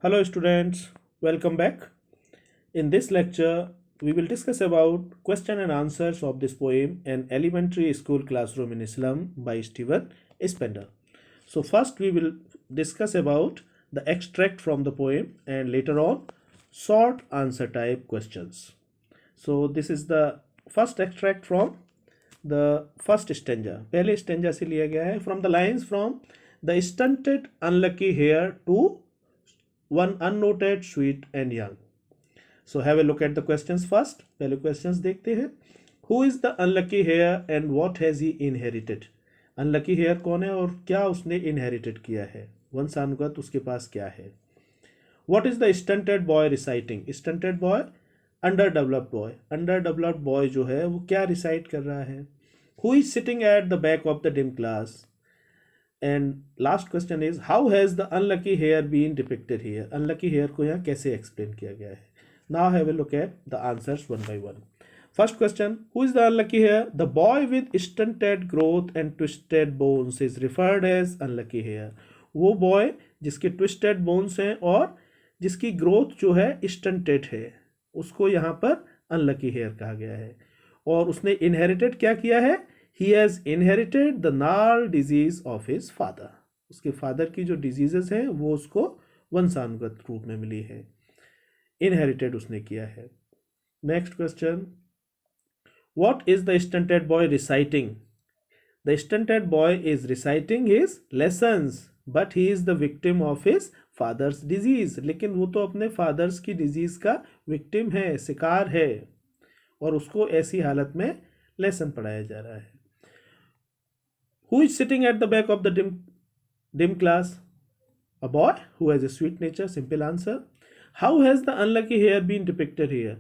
Hello students, welcome back. In this lecture, we will discuss about question and answers of this poem, An Elementary School Classroom in Slum by Stephen Spender. So first we will discuss about the extract from the poem and later on short answer type questions. So this is the first extract from the first stanza. पहले stanza से लिया गया है from the lines from the stunted unlucky hair to one unnoted sweet and young. So have a look at the questions first. पहले questions देखते हैं. Who is the unlucky hair and what has he inherited? Unlucky hair कौन है और क्या उसने inherited किया है? वंशानुगत उसके पास क्या है? What is the stunted boy reciting? Stunted boy, underdeveloped boy. Underdeveloped boy जो है वो क्या recite कर रहा है? Who is sitting at the back of the dim class? And last question is how has the unlucky hair been depicted here? Unlucky hair को यहाँ कैसे explain किया गया है? Now have a look at the answers one by one. First question, who is the unlucky hair? The boy with stunted growth and twisted bones is referred as unlucky hair. वो boy जिसके twisted bones हैं और जिसकी growth जो है stunted है उसको यहाँ पर unlucky hair कहा गया है और उसने inherited क्या किया है? He has inherited the gnarl disease of his father. उसके फादर की जो डिजीजेस हैं वो उसको वंशानुगत रूप में मिली है, इनहेरिटेड उसने किया है. Next question, what is the stunted boy reciting? The stunted boy is reciting his lessons but he is the victim of his father's disease. लेकिन वो तो अपने फादर्स की डिजीज का विक्टिम है, शिकार है और उसको ऐसी हालत में लेसन पढ़ाया जा रहा है. Who is sitting at the back of the dim class? A boy who has a sweet nature. Simple answer. How has the unlucky hair been depicted here?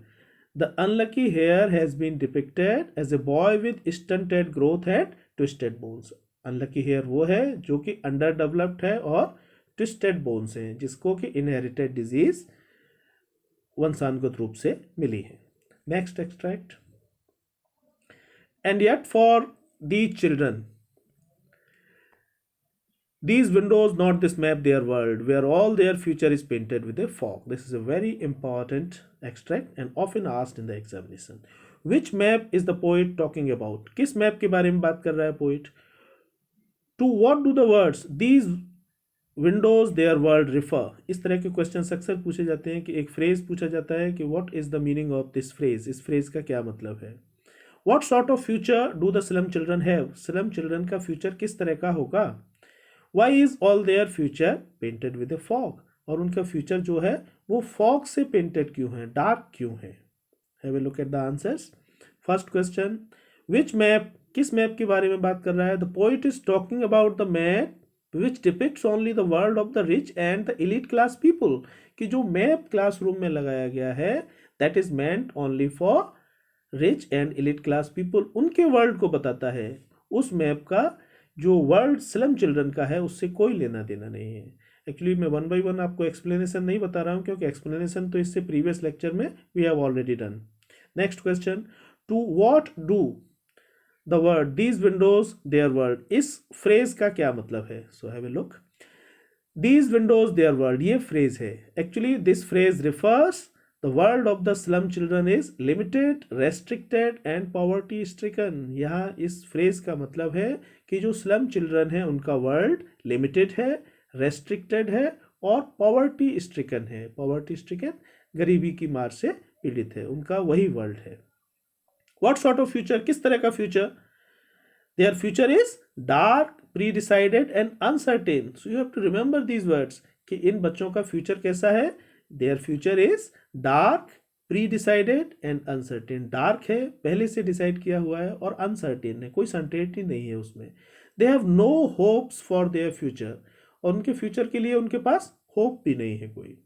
The unlucky hair has been depicted as a boy with stunted growth and twisted bones. Unlucky hair वो है जो कि underdeveloped है और twisted bones है जिसको कि inherited disease वंशानुगत रूप से मिली है. Next extract. And yet for these children, these windows, not this map, their world, where all their future is painted with a fog. This is a very important extract and often asked in the examination. Which map is the poet talking about? किस map के बारे में बात कर रहा है poet? To what do the words these windows their world refer? इस तरह के क्वेश्चन अक्सर पूछे जाते हैं कि एक फ्रेज पूछा जाता है कि what is the meaning of this phrase? इस फ्रेज का क्या मतलब है? What sort of future do the slum children have? Slum children का future किस तरह का होगा? Why is all their future painted with a fog? और उनका फ्यूचर जो है वो फॉग से पेंटेड क्यों है, डार्क क्यों है? Have a look at the answers. First question, which map, किस मैप के बारे में बात कर रहा है? The poet is talking about the map which depicts only the world of the rich and the elite class people. कि जो मैप क्लासरूम में लगाया गया है that is meant only for rich and elite class people, उनके world को बताता है. उस मैप का जो वर्ल्ड स्लम चिल्ड्रन का है उससे कोई लेना देना नहीं है. एक्चुअली मैं वन बाय वन आपको एक्सप्लेनेशन नहीं बता रहा हूँ क्योंकि एक्सप्लेनेशन तो इससे प्रीवियस लेक्चर में we have already done. Next question, two what do the word these windows their world, इस फ्रेज का क्या मतलब है? So have a look. These windows their world, ये फ्रेज है. Actually this phrase refers The world of the slum children is limited, restricted and poverty stricken. यहाँ इस phrase का मतलब है कि जो स्लम चिल्ड्रन है उनका वर्ल्ड लिमिटेड है, रेस्ट्रिक्टेड है और पॉवर्टी स्ट्रिकन है. पॉवर्टी स्ट्रिकन गरीबी की मार से पीड़ित है, उनका वही वर्ल्ड है. What sort of future, किस तरह का future? Their future is dark, pre-decided and uncertain. So you have to remember these words कि इन बच्चों का फ्यूचर कैसा है? Their future is dark, pre-decided and uncertain. Dark है, पहले से डिसाइड किया हुआ है और uncertain है, कोई सर्टेनिटी नहीं है उसमें. They have no hopes for their future. और उनके फ्यूचर के लिए उनके पास होप भी नहीं है कोई.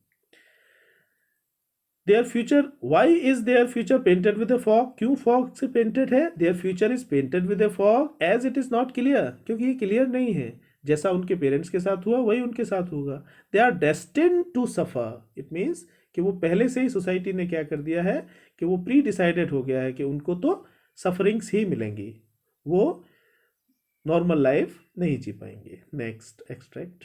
Their future, why is their future painted with a fog? क्यों fog से painted है? Their future is painted with a fog as it is not clear. क्योंकि ये क्लियर नहीं है. जैसा उनके पेरेंट्स के साथ हुआ वही उनके साथ होगा. They are destined to suffer. It means कि वो पहले से ही सोसाइटी ने क्या कर दिया है कि वो प्री डिसाइडेड हो गया है कि उनको तो सफरिंग्स ही मिलेंगी, वो नॉर्मल लाइफ नहीं जी पाएंगे. Next extract,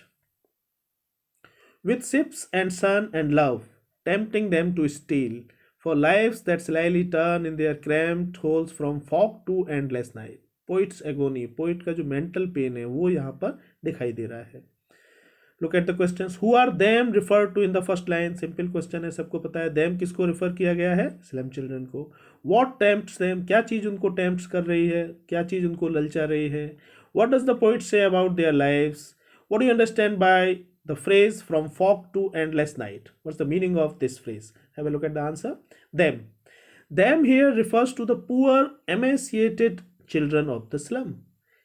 with ships and sun and love, tempting them to steal, for lives that slyly turn in their cramped holes from fog to endless night. Poets agony, poet का जो mental pen है वो यहाँ पर दिखाई दे रहा है. Look at the questions. Who are them refer to in the first line. Simple question है, सबको पता है. देम किसको रिफर किया गया है? स्लम चिल्ड्रन को. व्हाट टेम्प्ट्स देम, क्या चीज उनको टेम्प्ट्स कर रही है, क्या चीज उनको ललचा रही है. What does the poet say about their lives. What do you understand by the phrase from fog to endless night? What's the meaning of this phrase? Have a look at the answer. Them. Them here refers to the poor, emaciated children of the slum.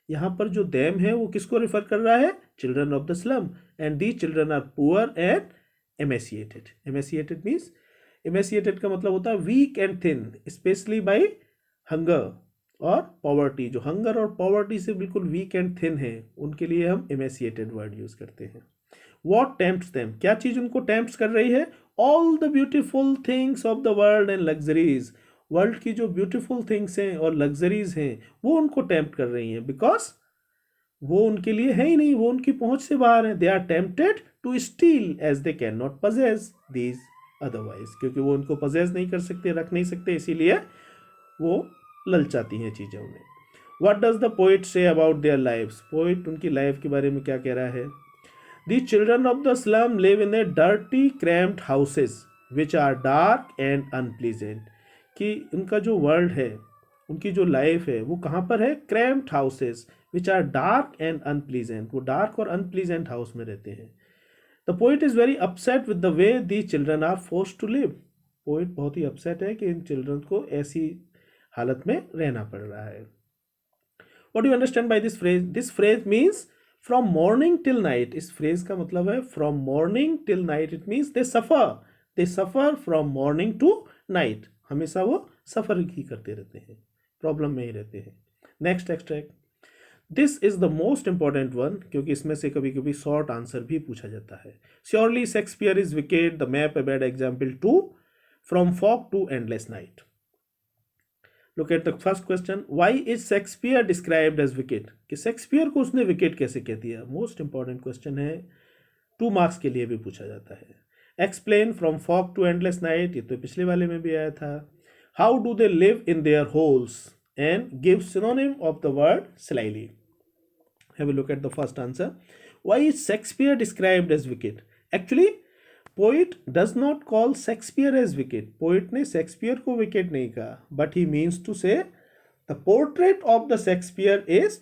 यहाँ पर जो them है वो किसको refer कर रहा है? Children of the slum. And these children are poor and emaciated. Emaciated means, emaciated का मतलब होता है weak and thin, especially by hunger और poverty. जो hunger और poverty से बिल्कुल weak and thin है, उनके लिए हम emaciated word use करते हैं. What tempts them? क्या चीज उनको tempts कर रही है? All the beautiful things of the world and luxuries. World की जो ब्यूटीफुल थिंग्स हैं और लग्जरीज हैं वो उनको टेम्प्ट कर रही हैं, बिकॉज वो उनके लिए है ही नहीं, वो उनकी पहुंच से बाहर है. They are tempted to steal as they can not possess these otherwise. क्योंकि वो उनको पजेस नहीं कर सकते, रख नहीं सकते, इसीलिए वो ललचाती हैं चीजें उन्हें. What does the poet say about their lives. Poet उनकी लाइफ के बारे में क्या कह रहा है? The children of the slum live in a dirty, cramped houses which are dark and unpleasant. कि उनका जो वर्ल्ड है, उनकी जो लाइफ है वो कहाँ पर है? cramped houses which are dark and unpleasant. वो डार्क और अनप्लीजेंट हाउस में रहते हैं. The poet is very upset with the way these children are forced to live. Poet बहुत ही अपसेट है कि इन चिल्ड्रन को ऐसी हालत में रहना पड़ रहा है. What do you understand by this phrase? This phrase means from morning till night. इस फ्रेज का मतलब है from morning till night. It means they suffer from morning to night. हमेशा वो सफर ही करते रहते हैं, प्रॉब्लम में ही रहते हैं. Next extract. This is the most important one, क्योंकि इसमें से कभी कभी शॉर्ट आंसर भी पूछा जाता है. Surely Shakespeare is wicked, the map a bad example to, from fog to endless night. Look at the first question. Why is Shakespeare described as wicked? कि शेक्सपियर को उसने विकेट कैसे कह दिया? मोस्ट इंपॉर्टेंट क्वेश्चन है, 2 marks के लिए भी पूछा जाता है. Explain from fog to endless night, ये तो पिछले वाले में भी आया था. How do they live in their holes, and give synonym of the word slyly. Have a look at the first answer. Why is Shakespeare described as wicked? Actually, poet does not call Shakespeare as wicked. Poet ने Shakespeare को wicked नहीं कहा, but he means to say the portrait of the Shakespeare is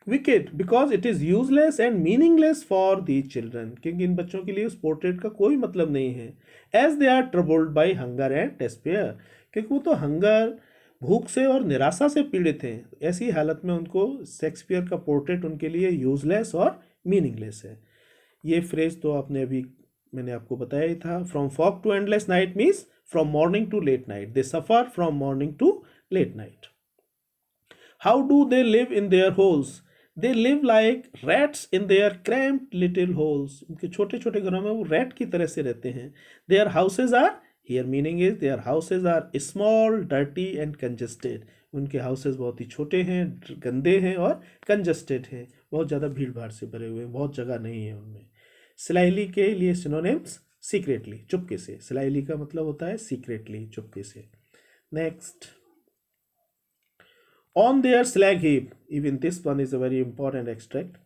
wicket because it is useless and meaningless for the children. क्योंकि इन बच्चों के लिए उस portrait का कोई मतलब नहीं है. As they are troubled by hunger and despair. क्योंकि वो तो हंगर, भूख से और निराशा से पीड़ित हैं. ऐसी हालत में उनको शेक्सपियर का पोर्ट्रेट उनके लिए यूजलेस और मीनिंगलेस है. ये फ्रेज तो आपने अभी मैंने आपको बताया ही था. From fog to endless night means from morning to late night. They suffer from morning to late night. How do they live in their holes. They live like rats in their cramped little holes. उनके छोटे छोटे घरों में वो rat की तरह से रहते हैं. Their houses are, here meaning is their houses are small, dirty and congested. उनके हाउसेज बहुत ही छोटे हैं, गंदे हैं और कंजेस्टेड हैं. बहुत ज़्यादा भीड़ भाड़ से भरे हुए हैं, बहुत जगह नहीं है उनमें. स्लाइली के लिए सिनोनिम्स सीक्रेटली, चुपके से. स्लाइली का मतलब होता है सीक्रेटली, चुपके से. Next. On their slag heap, even this one is a very important extract.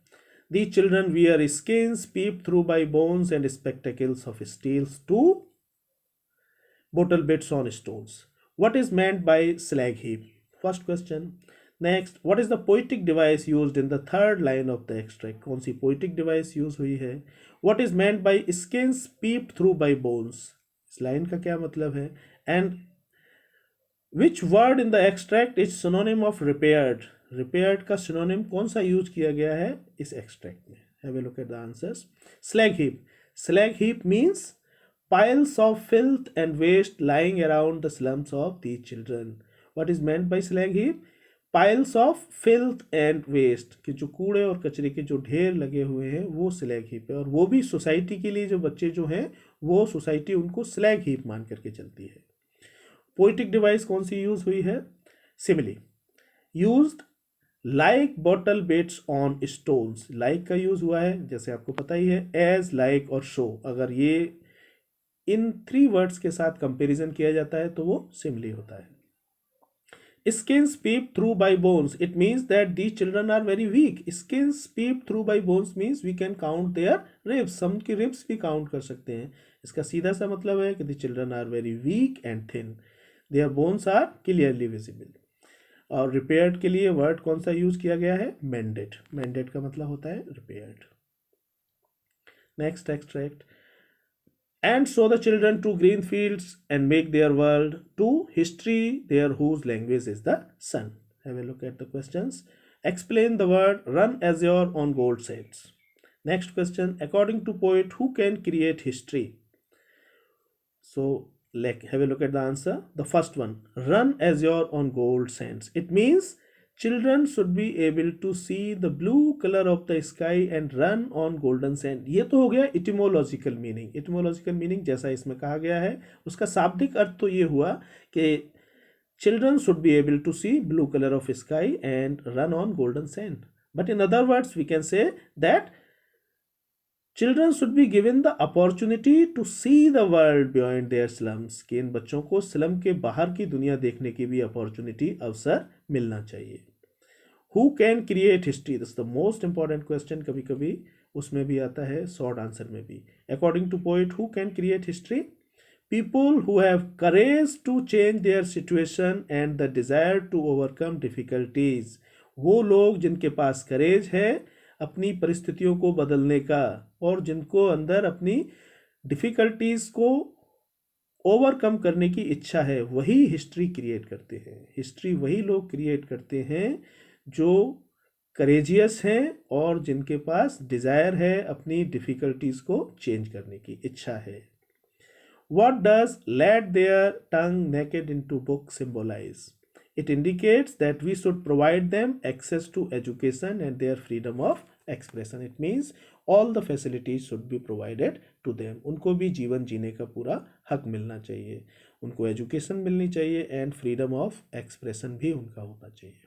The children wear skins peep through by bones and spectacles of steels to bottle bits on stones. What is meant by slag heap? First question. Next, what is the poetic device used in the third line of the extract? कौन सी poetic device use हुई है? What is meant by skins peeped through by bones? इस line का क्या मतलब है? And which word in the extract is synonym of repaired? Repaired का synonym कौन सा यूज किया गया है इस extract में? Have a look at the answers. Slag heap. Slag heap means piles of filth and waste lying around the slums of these children. What is meant by slag heap? Piles of filth and waste. कि जो कूड़े और कचरे के जो ढेर लगे हुए हैं वो स्लैग हीप है. और वो भी सोसाइटी के लिए, जो बच्चे जो हैं वो सोसाइटी उनको स्लैग हीप मान करके चलती है. पोइटिक डिवाइस कौन सी यूज हुई है? Simile. Used like bottle bits on stones, like का यूज हुआ है जैसे आपको पता ही है, एज, लाइक और शो, अगर ये इन 3 वर्ड्स के साथ कंपैरिजन किया जाता है तो वो सिमिली होता है। Skins peep through by bones. It means that these children are very weak. Skins peep through by bones means we can count their ribs. Some की ribs भी count कर सकते हैं। इसका सीधा सा मतलब है कि the children are very weak and thin. Their bones are clearly visible. और repaired के लिए word कौन सा यूज किया गया है? Mended. Mended का मतलब होता है repaired. Next extract. And show the children to green fields and make their world to history there whose language is the sun. Have a look at the questions. Explain the word run azure on gold sands. Next question. According to poet, who can create history? So have a look at the answer. The first one, run azure on gold sands. It means children should be able to see the blue color of the sky and run on golden sand. ये तो हो गया इटिमोलॉजिकल meaning. इटिमोलॉजिकल meaning जैसा इसमें कहा गया है उसका शाब्दिक अर्थ तो ये हुआ कि children should be able to see blue color of sky and run on golden sand. But in other words we can say that Children should be given the opportunity to see the world beyond their slums. कि इन बच्चों को slum के बाहर की दुनिया देखने की भी अपॉर्चुनिटी, अवसर मिलना चाहिए। Who can create history? This is the most important question. कभी कभी उसमें भी आता है, शॉर्ट आंसर में भी। According to poet, who can create history? People who have courage to change their situation and the desire to overcome difficulties. वो लोग जिनके पास करेज है अपनी परिस्थितियों को बदलने का और जिनको अंदर अपनी डिफिकल्टीज को ओवरकम करने की इच्छा है, वही हिस्ट्री क्रिएट करते हैं। हिस्ट्री वही लोग क्रिएट करते हैं जो करेजियस हैं और जिनके पास डिजायर है, अपनी डिफिकल्टीज को चेंज करने की इच्छा है। What does let their tongue naked into book symbolize? It indicates that we should provide them access to education and their freedom of expression. It means all the facilities should be provided to them. उनको भी जीवन जीने का पूरा हक मिलना चाहिए, उनको एजुकेशन मिलनी चाहिए एंड फ्रीडम ऑफ एक्सप्रेशन भी उनका होना चाहिए।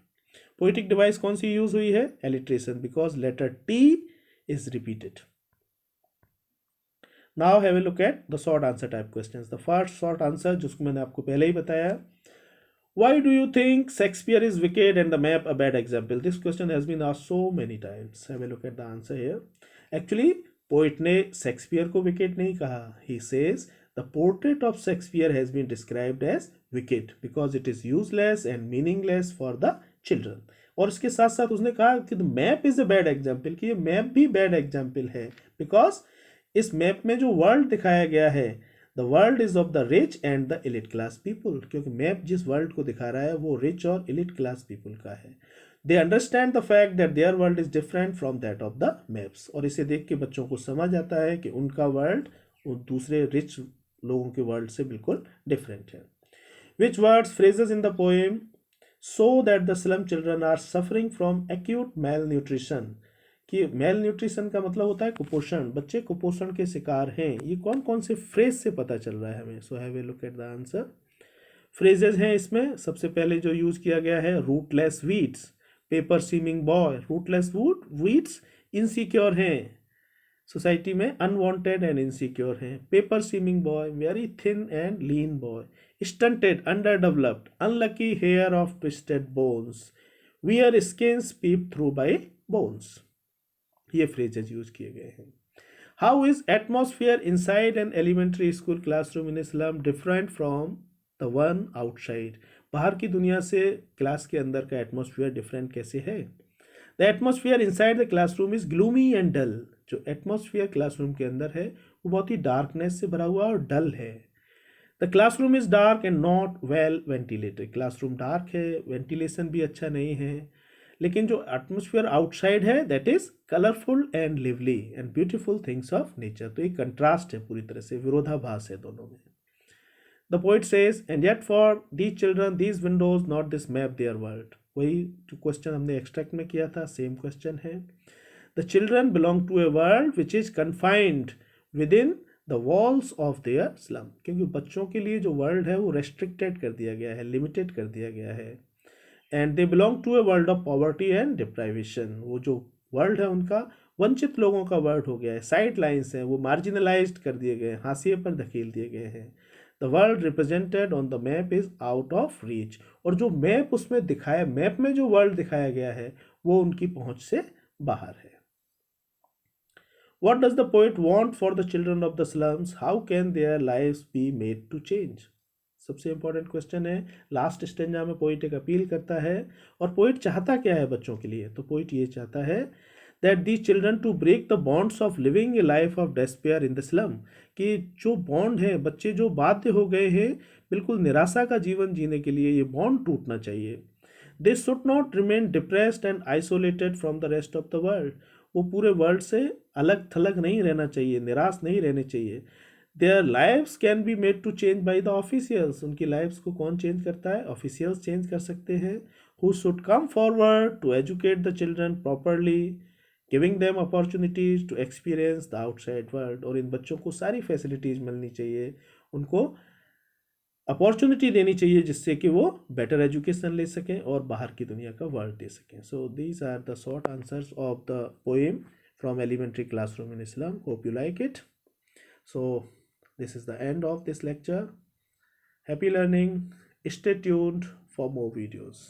पोइटिक डिवाइस कौन सी यूज हुई है? Alliteration, because letter T is repeated. Now have a look at the short answer type questions. The first short answer जिसको मैंने आपको पहले ही बताया, why do you think Shakespeare is wicked and the map a bad example? This question has been asked so many times. Have a look at the answer here. Actually poet ने Shakespeare को wicked नहीं कहा. He says the portrait of Shakespeare has been described as wicked because it is useless and meaningless for the children. और इसके साथ साथ उसने कहा कि the map is a bad example, कि ये मैप भी bad example है because इस मैप में जो वर्ल्ड दिखाया गया है, the world is of the rich and the elite class people, क्योंकि मैप जिस वर्ल्ड को दिखा रहा है वो रिच और एलिट क्लास पीपल का है। They understand the fact that there world is different from that of the maps, और इसे देख के बच्चों को समझ आता है कि उनका वर्ल्ड दूसरे रिच लोगों के वर्ल्ड से बिल्कुल डिफरेंट है। Which words phrases in the poem so that the slum children are suffering from acute malnutrition, कि मेल न्यूट्रिशन का मतलब होता है कुपोषण, बच्चे कुपोषण के शिकार हैं। ये कौन कौन से फ्रेज से पता चल रहा है हमें? So have a look at the answer. Phrases हैं इसमें, सबसे पहले जो यूज किया गया है rootless weeds, paper seeming boy, rootless weeds insecure हैं सोसाइटी में, अनवांटेड एंड इनसिक्योर हैं। Paper seeming boy very thin and lean boy, stunted under developed, unlucky heir of twisted bones, wear skins peep through by bones. ये phrases use किए गए हैं। How is atmosphere inside an elementary school classroom in Islam different from the one outside? बाहर की दुनिया से class के अंदर का एटमॉस्फेयर डिफरेंट कैसे है? The atmosphere inside the classroom is gloomy and dull, जो एटमॉस्फेयर क्लासरूम के अंदर है वो बहुत ही डार्कनेस से भरा हुआ और डल है। The classroom is dark and not well ventilated, classroom dark है, वेंटिलेशन भी अच्छा नहीं है। लेकिन जो एटमॉस्फेयर आउटसाइड है that is colourful and lively and beautiful things of nature. तो एक कंट्रास्ट है, पूरी तरह से विरोधाभास है दोनों में। The poet says and yet for these children these windows not this map their world, वही जो क्वेश्चन हमने एक्सट्रैक्ट में किया था सेम क्वेश्चन है। The children belong to a world which is confined within the walls of their slum, क्योंकि बच्चों के लिए जो वर्ल्ड है वो रेस्ट्रिक्टेड कर दिया गया है, लिमिटेड कर दिया गया है। And they belong to a world of poverty and deprivation. वो जो वर्ल्ड है उनका वंचित लोगों का वर्ल्ड हो गया है, साइड लाइन्स हैं, वो मार्जिनलाइज्ड कर दिए गए हैं, हाशिए पर धकेल दिए गए हैं। The world represented on the map is out of reach. और जो मैप उसमें दिखाया, मैप में जो वर्ल्ड दिखाया गया है वो उनकी पहुंच से बाहर है। What does the poet want for the children of the slums? How can their lives be made to change? सबसे इंपॉर्टेंट क्वेश्चन है। लास्ट स्टेंजा में पोइट एक अपील करता है, और पोइट चाहता क्या है बच्चों के लिए? तो पोइट ये चाहता है that the children to break the bonds of living a life of despair in the slum. कि जो बॉन्ड है, बच्चे जो बाध्य हो गए हैं बिल्कुल निराशा का जीवन जीने के लिए, ये बॉन्ड टूटना चाहिए। They should not remain depressed and isolated from the rest of the world. वो पूरे वर्ल्ड से अलग थलग नहीं रहना चाहिए, निराश नहीं रहने चाहिए। Their lives can be made to change by the officials. उनकी लाइफ्स को कौन चेंज करता है? ऑफिशियल्स चेंज कर सकते हैं। Who should come forward to educate the children properly, giving them opportunities to experience the outside world. और इन बच्चों को सारी फैसिलिटीज़ मिलनी चाहिए, उनको अपॉर्चुनिटी देनी चाहिए जिससे कि वो बेटर एजुकेशन ले सकें और बाहर की दुनिया का वर्ल्ड दे सकें। So these are the short answers of the poem from elementary classroom in a slum. Hope you like it. So this is the end of this lecture. Happy learning. Stay tuned for more videos.